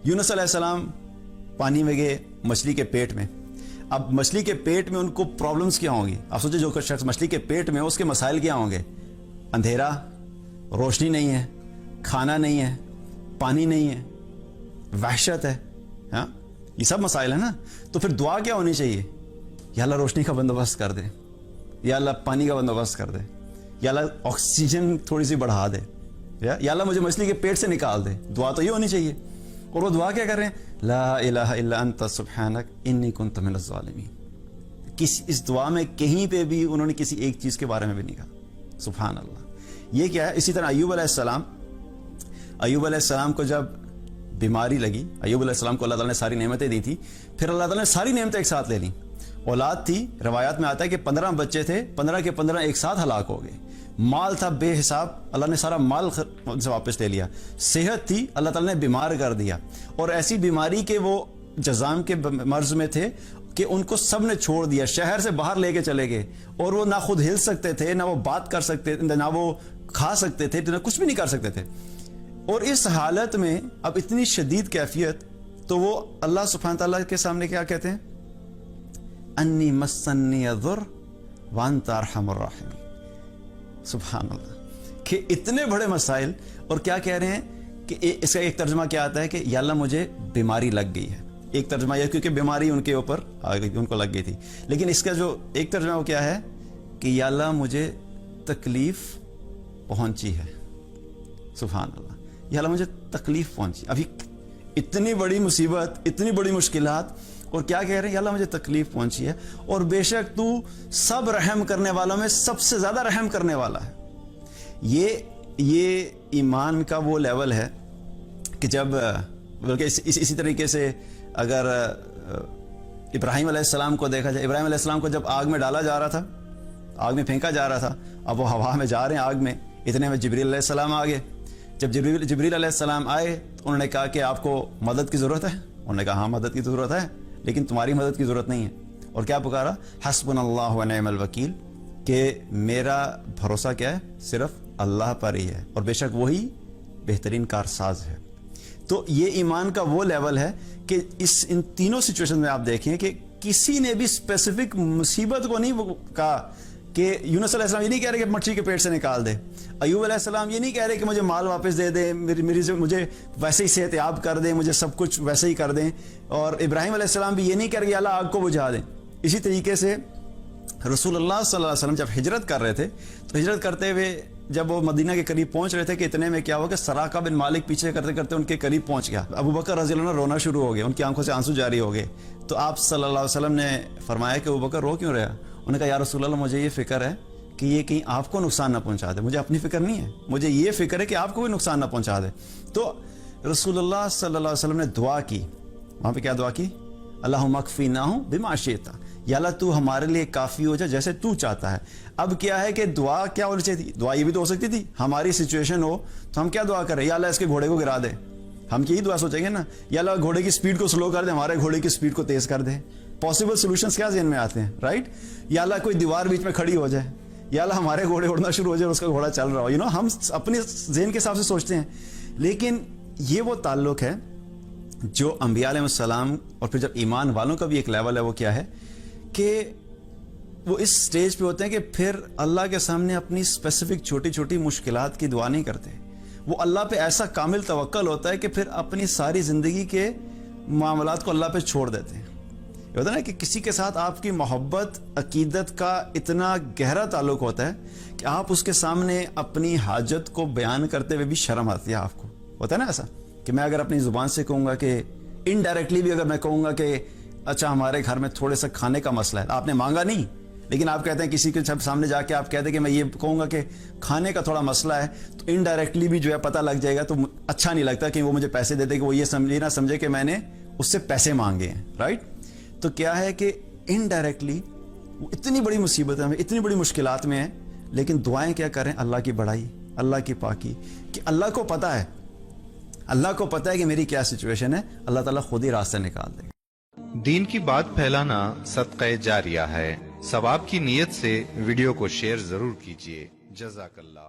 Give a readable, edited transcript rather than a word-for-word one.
یونس علیہ السلام پانی میں گئے مچھلی کے پیٹ میں. اب مچھلی کے پیٹ میں ان کو پرابلمز کیا ہوں گی؟ آپ سوچیں جو شخص مچھلی کے پیٹ میں اس کے مسائل کیا ہوں گے؟ اندھیرا، روشنی نہیں ہے، کھانا نہیں ہے، پانی نہیں ہے، وحشت ہے. ہاں یہ سب مسائل ہیں نا. تو پھر دعا کیا ہونی چاہیے؟ یا اللہ روشنی کا بندوبست کر دے، یا اللہ پانی کا بندوبست کر دے، یا اللہ آکسیجن تھوڑی سی بڑھا دے، یا اللہ مجھے مچھلی کے پیٹ سے نکال دے. دعا تو یہ ہونی چاہیے. اور وہ دعا کیا کر رہے ہیں؟ لا الہ الا انت سبحانک انی کنت من الظالمین. اس دعا میں کہیں پہ بھی انہوں نے کسی ایک چیز کے بارے میں بھی نہیں کہا. سبحان اللہ. یہ کیا ہے؟ اسی طرح ایوب علیہ السلام کو جب بیماری لگی، ایوب علیہ السلام کو اللہ تعالیٰ نے ساری نعمتیں دی تھی، پھر اللہ تعالیٰ نے ساری نعمتیں ایک ساتھ لے لیں. اولاد تھی، روایات میں آتا ہے کہ 15 بچے تھے، 15 کے 15 ایک ساتھ ہلاک ہو گئے. مال تھا بے حساب، اللہ نے سارا مال ان سے واپس لے لیا. صحت تھی، اللہ تعالیٰ نے بیمار کر دیا. اور ایسی بیماری کہ وہ جزام کے مرض میں تھے کہ ان کو سب نے چھوڑ دیا، شہر سے باہر لے کے چلے گئے. اور وہ نہ خود ہل سکتے تھے، نہ وہ بات کر سکتے تھے، نہ وہ کھا سکتے تھے، نہ کچھ بھی نہیں کر سکتے تھے. اور اس حالت میں اب اتنی شدید کیفیت، تو وہ اللہ سبحانہ تعالیٰ کے سامنے کیا کہتے ہیں؟ انی مسنی الضر وانت ارحم الراحمین. سبحان اللہ. کہ اتنے بڑے مسائل، اور کیا کہہ رہے ہیں کہ اس کا ایک ترجمہ کیا آتا ہے کہ یا اللہ مجھے بیماری لگ گئی ہے. ایک ترجمہ یہ کیونکہ بیماری ان کے اوپر ان کو لگ گئی تھی. لیکن اس کا جو ایک ترجمہ وہ کیا ہے کہ یا اللہ مجھے تکلیف پہنچی ہے. سبحان اللہ. یا اللہ مجھے تکلیف پہنچی. ابھی اتنی بڑی مصیبت، اتنی بڑی مشکلات، اور کیا کہہ رہے ہیں؟ یا اللہ مجھے تکلیف پہنچی ہے، اور بے شک تو سب رحم کرنے والوں میں سب سے زیادہ رحم کرنے والا ہے. یہ ایمان کا وہ لیول ہے کہ جب بلکہ اسی طریقے سے اگر ابراہیم علیہ السلام کو دیکھا جائے، ابراہیم علیہ السلام کو جب آگ میں ڈالا جا رہا تھا، آگ میں پھینکا جا رہا تھا، اب وہ ہوا میں جا رہے ہیں آگ میں، اتنے میں جبریل علیہ السلام آ گئے. جب جبریل علیہ السلام آئے تو انہوں نے کہا کہ آپ کو مدد کی ضرورت ہے؟ انہوں نے کہا ہاں مدد کی ضرورت ہے، لیکن تمہاری مدد کی ضرورت نہیں ہے. اور کیا پکارا؟ حسبنا اللہ و نعم الوکیل، کہ میرا بھروسہ کیا ہے؟ صرف اللہ پر ہی ہے، اور بے شک وہی بہترین کارساز ہے. تو یہ ایمان کا وہ لیول ہے کہ ان تینوں سچویشن میں آپ دیکھیں کہ کسی نے بھی اسپیسیفک مصیبت کو نہیں کہا کہ یونس علیہ السلام یہ نہیں کہہ رہے کہ مچھلی کے پیٹ سے نکال دے. ایوب علیہ السلام یہ نہیں کہہ رہے کہ مجھے مال واپس دے دیں، مجھے ویسے ہی صحت یاب کر دیں، مجھے سب کچھ ویسے ہی کر دیں. اور ابراہیم علیہ السلام بھی یہ نہیں کہہ رہے کہ اللہ آگ کو بجھا دیں. اسی طریقے سے رسول اللہ صلی اللہ علیہ وسلم جب ہجرت کر رہے تھے، تو ہجرت کرتے ہوئے جب وہ مدینہ کے قریب پہنچ رہے تھے کہ اتنے میں کیا ہوا کہ سراقہ بن مالک پیچھے کرتے کرتے ان کے قریب پہنچ گیا. ابو بکر رضی اللہ عنہ رونا شروع ہو گئے، ان کی آنکھوں سے آنسو جاری ہو گئے. تو آپ صلی اللہ علیہ وسلم نے فرمایا کہ ابو بکر رو کیوں رہا؟ انہوں نے کہا یا رسول اللہ مجھے یہ فکر ہے کہ یہ کہیں آپ کو نقصان نہ پہنچا دے. مجھے اپنی فکر نہیں ہے، مجھے یہ فکر ہے کہ آپ کو بھی نقصان نہ پہنچا دے. تو رسول اللہ صلی اللہ علیہ وسلم نے دعا کی. وہاں پہ کیا دعا کی؟ اللہم اکفیناہم بما شئت، یا اللہ تو ہمارے لیے کافی ہو جائے جیسے تو چاہتا ہے. اب کیا ہے کہ دعا کیا ہونی چاہیے تھی؟ دعا یہ بھی تو ہو سکتی تھی ہماری سچویشن ہو تو ہم کیا دعا کریں؟ یا اللہ اس کے گھوڑے کو گرا دے. ہم یہی دعا سوچیں گے نا، یا اللہ گھوڑے کی سپیڈ کو سلو کر دے، ہمارے گھوڑے کی سپیڈ کو تیز کر دے. پاسبل سولوشنز کیا ذہن میں آتے ہیں، رائٹ؟ یا اللہ کوئی دیوار بیچ میں کھڑی ہو جائے، یا اللہ ہمارے گھوڑے اڑنا شروع ہو جائے، اس کا گھوڑا چل رہا ہو. ہم اپنے ذہن کے حساب سے سوچتے ہیں. لیکن یہ وہ تعلق ہے جو انبیاء علیہ السلام اور پھر جب ایمان والوں کا بھی ایک لیول ہے، وہ کیا ہے کہ وہ اس سٹیج پہ ہوتے ہیں کہ پھر اللہ کے سامنے اپنی اسپیسیفک چھوٹی چھوٹی مشکلات کی دعا نہیں کرتے. وہ اللہ پہ ایسا کامل توکل ہوتا ہے کہ پھر اپنی ساری زندگی کے معاملات کو اللہ پہ چھوڑ دیتے ہیں. یہ ہوتا ہے نا کہ کسی کے ساتھ آپ کی محبت، عقیدت کا اتنا گہرا تعلق ہوتا ہے کہ آپ اس کے سامنے اپنی حاجت کو بیان کرتے ہوئے بھی شرم آتی ہے. آپ کو ہوتا ہے نا ایسا کہ میں اگر اپنی زبان سے کہوں گا کہ انڈائریکٹلی بھی اگر میں کہوں گا کہ اچھا ہمارے گھر میں تھوڑے سا کھانے کا مسئلہ ہے، آپ نے مانگا نہیں لیکن آپ کہتے ہیں کسی کے سامنے جا کے آپ کہتے ہیں کہ میں یہ کہوں گا کہ کھانے کا تھوڑا مسئلہ ہے، تو انڈائریکٹلی بھی جو ہے پتہ لگ جائے گا. تو اچھا نہیں لگتا کہ وہ مجھے پیسے دے دے کہ وہ یہ نہ سمجھے کہ میں نے اس سے پیسے مانگے ہیں، رائٹ؟ تو کیا ہے کہ انڈائریکٹلی وہ اتنی بڑی مصیبت میں، اتنی بڑی مشکلات میں ہے، لیکن دعائیں کیا کریں؟ اللہ کی بڑائی، اللہ کی پاکی، کہ اللہ کو پتہ ہے، اللہ کو پتہ ہے کہ میری کیا سچویشن ہے، اللہ تعالیٰ خود ہی راستہ نکال دے گا. دین کی بات پھیلانا صدقہ جاریہ ہے. ثواب کی نیت سے ویڈیو کو شیئر ضرور کیجیے. جزاک اللہ.